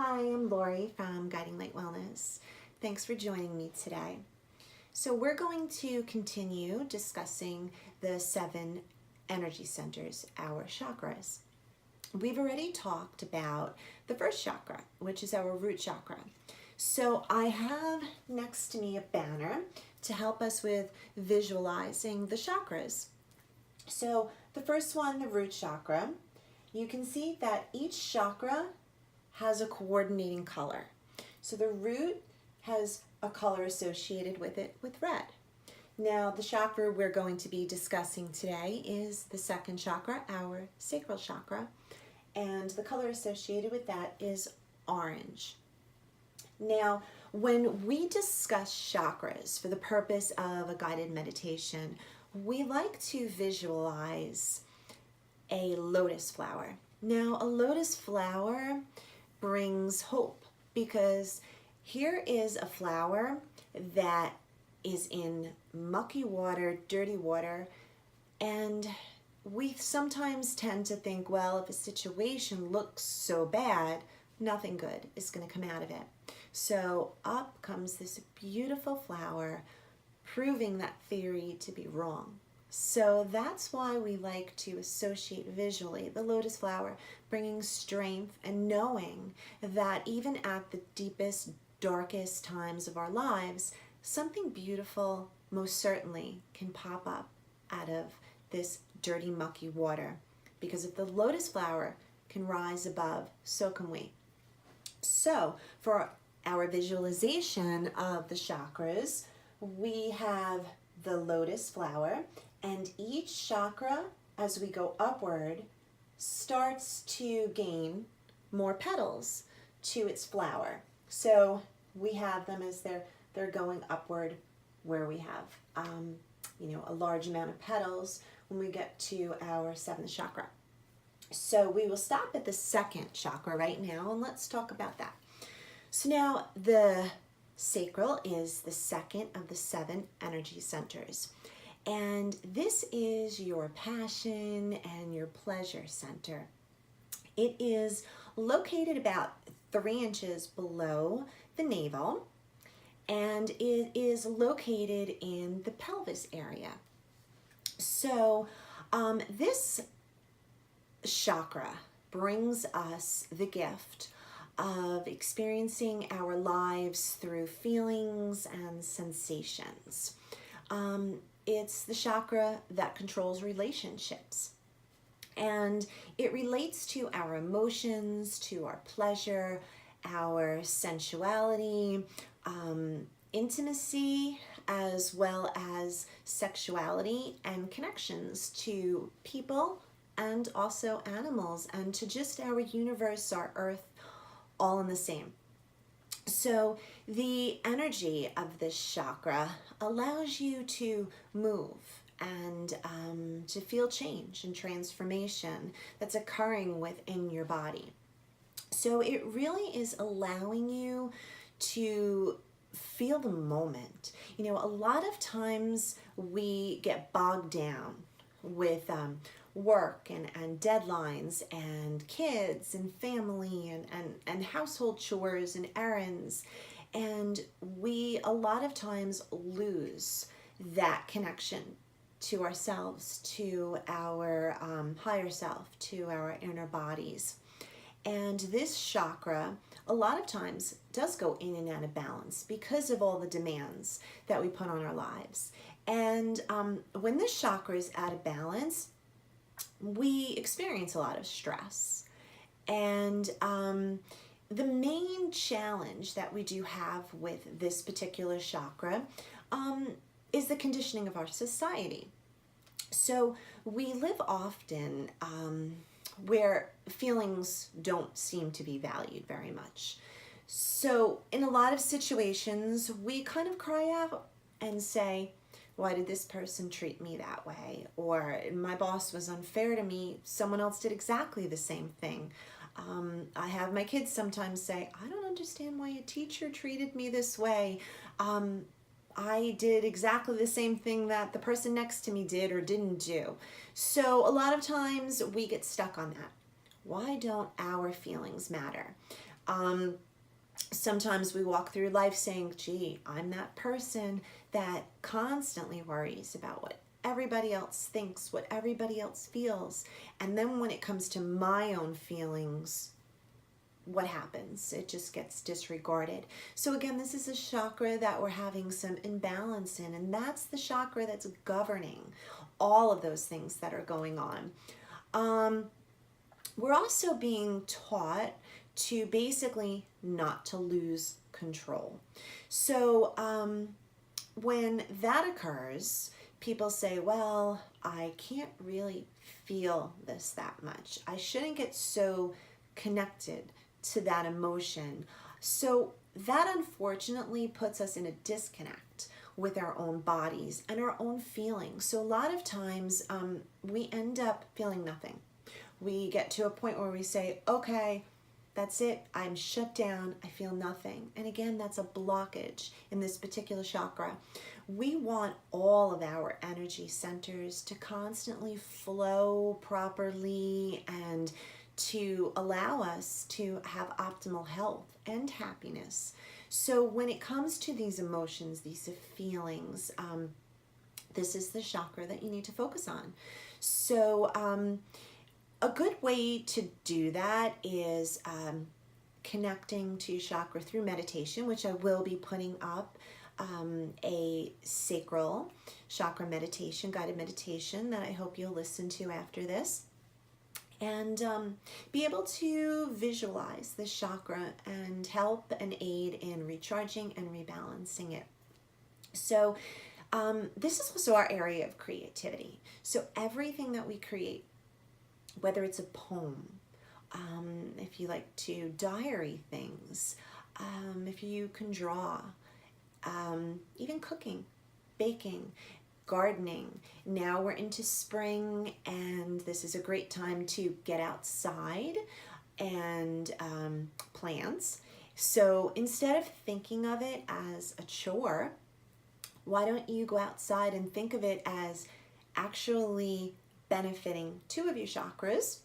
Hi, I'm Lori from Guiding Light Wellness. Thanks for joining me today. So we're going to continue discussing the 7 energy centers, our chakras. We've already talked about the first chakra, which is our root chakra. So I have next to me a banner to help us with visualizing the chakras. So the first one, the root chakra, you can see that each chakra has a coordinating color. So the root has a color associated with it with red. Now the chakra we're going to be discussing today is the second chakra, our sacral chakra, and the color associated with that is orange. Now, when we discuss chakras for the purpose of a guided meditation, we like to visualize a lotus flower. Now, a lotus flower brings hope because here is a flower that is in mucky water, dirty water, and we sometimes tend to think, well, if a situation looks so bad, nothing good is going to come out of it. So up comes this beautiful flower, proving that theory to be wrong. So that's why we like to associate visually the lotus flower, bringing strength and knowing that even at the deepest, darkest times of our lives, something beautiful most certainly can pop up out of this dirty, mucky water. Because if the lotus flower can rise above, so can we. So for our visualization of the chakras, we have the lotus flower, and each chakra, as we go upward, starts to gain more petals to its flower. So we have them as they're going upward, where we have a large amount of petals when we get to our 7th chakra. So we will stop at the second chakra right now, and let's talk about that. So now the sacral is the second of the 7 energy centers. And this is your passion and your pleasure center. It is located about 3 inches below the navel, and it is located in the pelvis area. So this chakra brings us the gift of experiencing our lives through feelings and sensations. It's the chakra that controls relationships. And it relates to our emotions, to our pleasure, our sensuality, intimacy, as well as sexuality and connections to people and also animals, and to just our universe, our earth, all in the same. So the energy of this chakra allows you to move and to feel change and transformation that's occurring within your body. So it really is allowing you to feel the moment. You know, a lot of times we get bogged down with work and deadlines and kids and family and household chores and errands, and we a lot of times lose that connection to ourselves, to our higher self, to our inner bodies. And this chakra a lot of times does go in and out of balance because of all the demands that we put on our lives. And when this chakra is out of balance, we experience a lot of stress. And the main challenge that we do have with this particular chakra is the conditioning of our society. So we live often where feelings don't seem to be valued very much. So in a lot of situations, we kind of cry out and say, why did this person treat me that way? Or my boss was unfair to me. Someone else did exactly the same thing. I have my kids sometimes say, I don't understand why a teacher treated me this way. I did exactly the same thing that the person next to me did or didn't do. So a lot of times we get stuck on that. Why don't our feelings matter? Sometimes we walk through life saying, gee, I'm that person that constantly worries about what everybody else thinks, what everybody else feels. And then when it comes to my own feelings, what happens? It just gets disregarded. So again, this is a chakra that we're having some imbalance in, and that's the chakra that's governing all of those things that are going on. We're also being taught to basically not to lose control. So when that occurs, people say, well, I can't really feel this that much. I shouldn't get so connected to that emotion. So that unfortunately puts us in a disconnect with our own bodies and our own feelings. So a lot of times we end up feeling nothing. We get to a point where we say, okay, that's it, I'm shut down, I feel nothing. And again, that's a blockage in this particular chakra. We want all of our energy centers to constantly flow properly and to allow us to have optimal health and happiness. So when it comes to these emotions, these feelings, this is the chakra that you need to focus on. So a good way to do that is connecting to chakra through meditation, which I will be putting up a Sacral Chakra meditation, guided meditation that I hope you'll listen to after this. And be able to visualize this chakra and help and aid in recharging and rebalancing it. So this is also our area of creativity. So everything that we create, whether it's a poem, if you like to diary things, if you can draw, even cooking, baking, gardening. Now we're into spring, and this is a great time to get outside and plants. So instead of thinking of it as a chore, why don't you go outside and think of it as actually benefiting two of your chakras,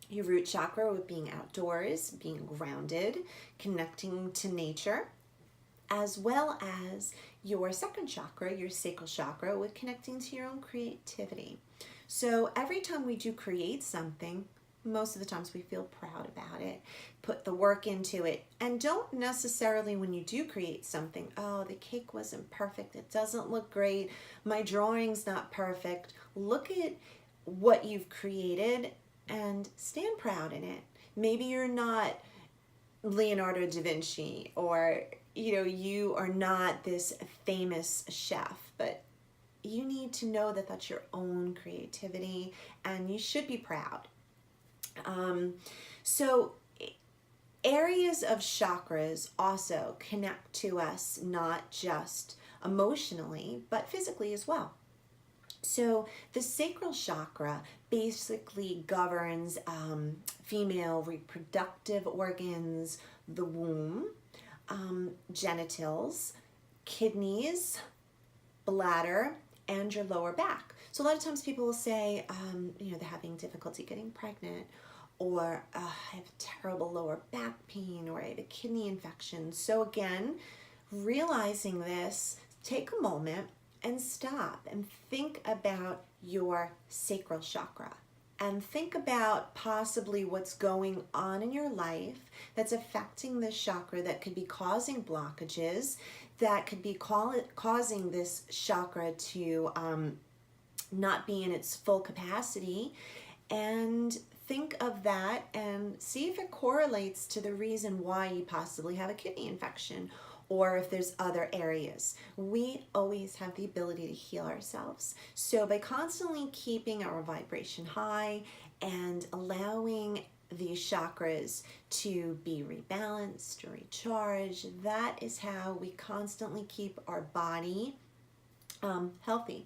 your root chakra with being outdoors, being grounded, connecting to nature, as well as your second chakra, your sacral chakra, with connecting to your own creativity. So every time we do create something, most of the times we feel proud about it, put the work into it, and don't necessarily, when you do create something, oh, the cake wasn't perfect, it doesn't look great, my drawing's not perfect. Look at what you've created and stand proud in it. Maybe you're not Leonardo da Vinci, or you are not this famous chef, but you need to know that that's your own creativity and you should be proud. So areas of chakras also connect to us not just emotionally, but physically as well. So the sacral chakra basically governs female reproductive organs, the womb, genitals, kidneys, bladder, and your lower back. So a lot of times people will say, they're having difficulty getting pregnant, or I have terrible lower back pain, or I have a kidney infection. So again, realizing this, take a moment and stop and think about your sacral chakra. And think about possibly what's going on in your life that's affecting this chakra, that could be causing blockages, that could be causing this chakra to not be in its full capacity. And think of that and see if it correlates to the reason why you possibly have a kidney infection, or if there's other areas. We always have the ability to heal ourselves. So by constantly keeping our vibration high and allowing these chakras to be rebalanced or recharged, that is how we constantly keep our body healthy.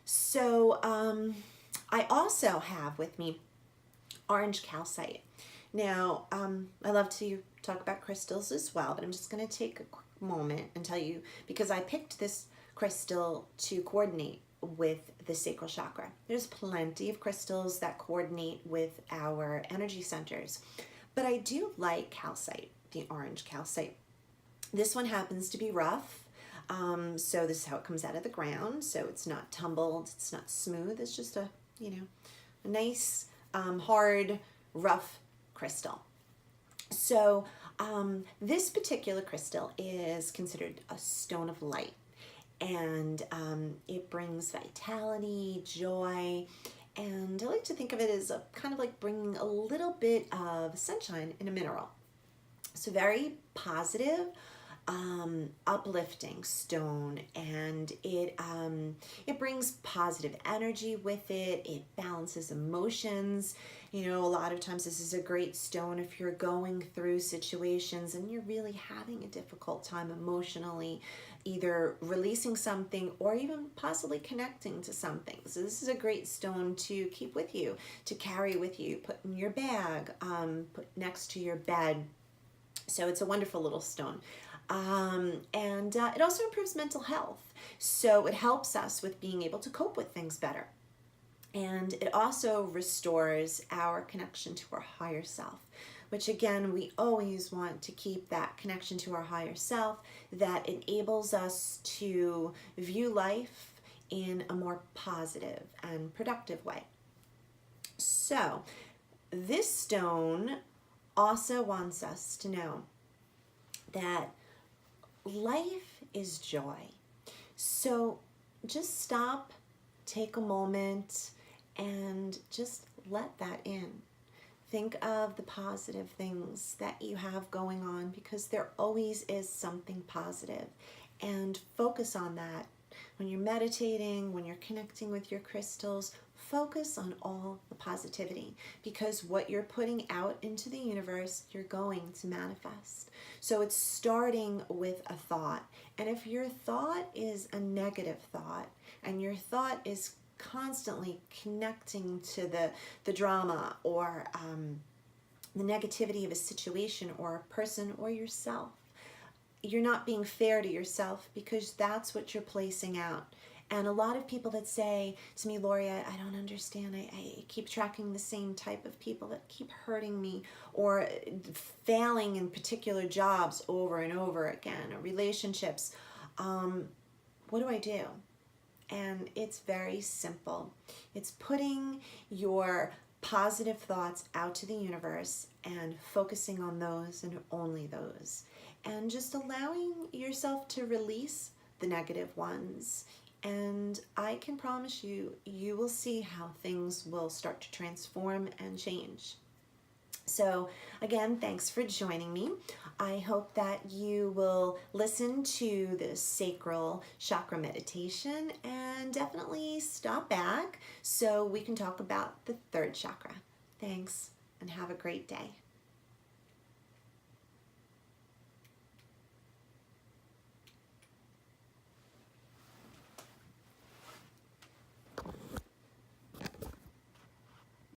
So I also have with me orange calcite. Now, I love to talk about crystals as well, but I'm just going to take a quick moment and tell you, because I picked this crystal to coordinate with the sacral chakra. There's plenty of crystals that coordinate with our energy centers, But I do like calcite, the orange calcite. This one happens to be rough. So this is how it comes out of the ground. So it's not tumbled, it's not smooth. It's just a, a nice, hard, rough crystal. So this particular crystal is considered a stone of light, and it brings vitality, joy, and I like to think of it as kind of like bringing a little bit of sunshine in a mineral. So very positive, uplifting stone, and it brings positive energy with it. It balances emotions. A lot of times this is a great stone if you're going through situations and you're really having a difficult time emotionally, either releasing something or even possibly connecting to something. So this is a great stone to keep with you, to carry with you, put in your bag, put next to your bed. So it's a wonderful little stone. And it also improves mental health. So it helps us with being able to cope with things better. And it also restores our connection to our higher self, which again, we always want to keep that connection to our higher self that enables us to view life in a more positive and productive way. So this stone also wants us to know that life is joy. So just stop, take a moment, and just let that in. Think of the positive things that you have going on, because there always is something positive, and focus on that. When you're meditating, when you're connecting with your crystals, focus on all the positivity, because what you're putting out into the universe, you're going to manifest. So it's starting with a thought. And if your thought is a negative thought, and your thought is constantly connecting to the drama or the negativity of a situation or a person or yourself, you're not being fair to yourself, because that's what you're placing out. And a lot of people that say to me, Lori, I don't understand. I keep tracking the same type of people that keep hurting me, or failing in particular jobs over and over again, or relationships. What do I do? And it's very simple. It's putting your positive thoughts out to the universe and focusing on those and only those, and just allowing yourself to release the negative ones. And I can promise you, you will see how things will start to transform and change. So again, thanks for joining me. I hope that you will listen to the Sacral Chakra meditation and definitely stop back so we can talk about the third chakra. Thanks, and have a great day.